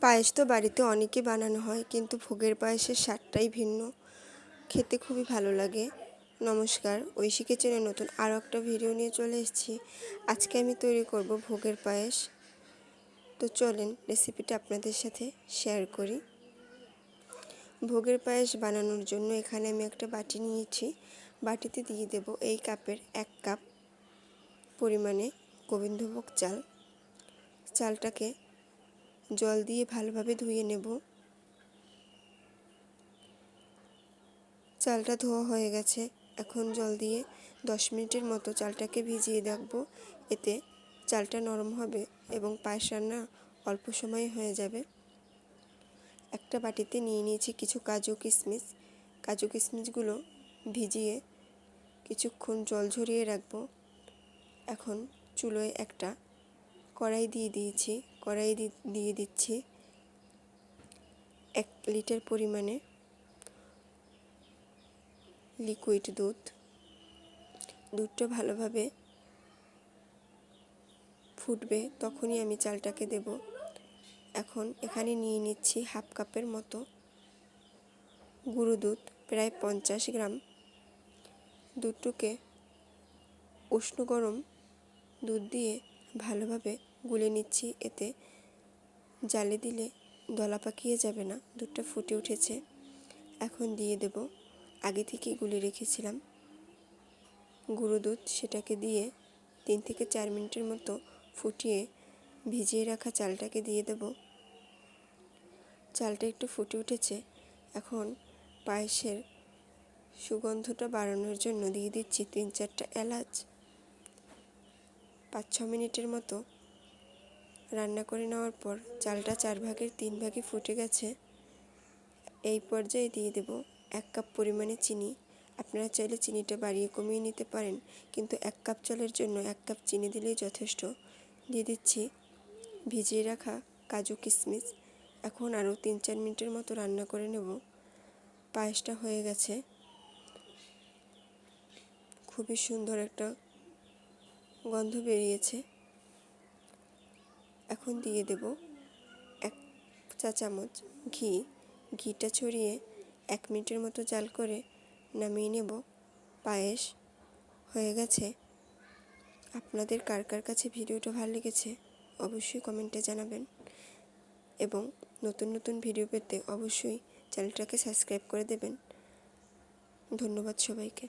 পায়েস তো বাড়িতে অনেকই বানানো হয়, কিন্তু ভোগের পায়েসের স্বাদটাই ভিন্ন, খেতে খুবই ভালো লাগে। নমস্কার, ঐশী কিচেনে নতুন আরও একটা ভিডিও নিয়ে চলে এসেছি। আজকে আমি তৈরি করব ভোগের পায়েস। তো চলেন রেসিপিটা আপনাদের সাথে শেয়ার করি। ভোগের পায়েস বানানোর জন্য এখানে আমি একটা বাটি নিয়েছি। বাটিতে দিয়ে দেব এই কাপের 1 কাপ পরিমাণে গোবিন্দভোগ চাল। চালটাকে জল দিয়ে ভালোভাবে ধুয়ে নেব। চালটা ধোয়া হয়ে গেছে। এখন জল দিয়ে 10 মিনিটের মতো চালটাকে ভিজিয়ে রাখবো। এতে চালটা নরম হবে এবং পায়েস রান্না অল্প সময়ে হয়ে যাবে। একটা বাটিতে নিয়ে নিয়েছি কিছু কাজু কিশমিশ। কাজু কিশমিশগুলো ভিজিয়ে কিছুক্ষণ জল ঝরিয়ে রাখবো। এখন চুলোয় একটা কড়াই দিয়ে দিয়েছি। কড়াই দিয়ে দিচ্ছি 1 লিটার পরিমাণে লিকুইড দুধ। দুধটা ভালোভাবে ফুটবে, তখনই আমি চালটাকে দেব। এখন এখানে নিয়ে নিচ্ছি 1/2 কাপের মতো গুঁড়ো দুধ, প্রায় 50 গ্রাম। দুধটাকে উষ্ণ গরম দুধ দিয়ে ভালোভাবে গুলে নিচ্ছি। এতে জালে দিলে দলা পাকিয়ে যাবে না। দুধটা ফুটে উঠেছে। এখন দিয়ে দেব আগে থেকে গুলে রেখেছিলাম গুঁড়ো দুধ। সেটাকে দিয়ে 3 থেকে 4 মিনিটের মতো ফুটিয়ে ভিজিয়ে রাখা চালটাকে দিয়ে দেব। চালটা একটু ফুটে উঠেছে। এখন পায়েসের সুগন্ধটা বাড়ানোর জন্য দিয়ে দিচ্ছি 3-4টা এলাচ। 5-6 মিনিটের মতো রান্না করে নেওয়ার পর চালটা 4 ভাগের 3 ভাগে ফুটে গেছে। এই পর্যায়ে দিয়ে দেব 1 কাপ পরিমাণে চিনি। আপনারা চাইলে চিনিটা বাড়িয়ে কমিয়ে নিতে পারেন, কিন্তু 1 কাপ চালের জন্য 1 কাপ চিনি দিলেই যথেষ্ট। দিয়ে দিচ্ছি ভিজিয়ে রাখা কাজু কিশমিশ। এখন আরও 3-4 মিনিটের মতো রান্না করে নেব। পায়েসটা হয়ে গেছে। খুবই সুন্দর একটা গন্ধ বেরিয়েছে। এখন দিয়ে দেব 1 চা চামচ ঘি। ঘিটা ছড়িয়ে 1 মিনিটের মতো জাল করে নামিয়ে নেব। পায়েস হয়ে গেছে। আপনাদের কার কার কাছে ভিডিওটা ভালো লেগেছে অবশ্যই কমেন্টে জানাবেন, এবং নতুন নতুন ভিডিও পেতে অবশ্যই চ্যানেলটাকে সাবস্ক্রাইব করে দেবেন। ধন্যবাদ সবাইকে।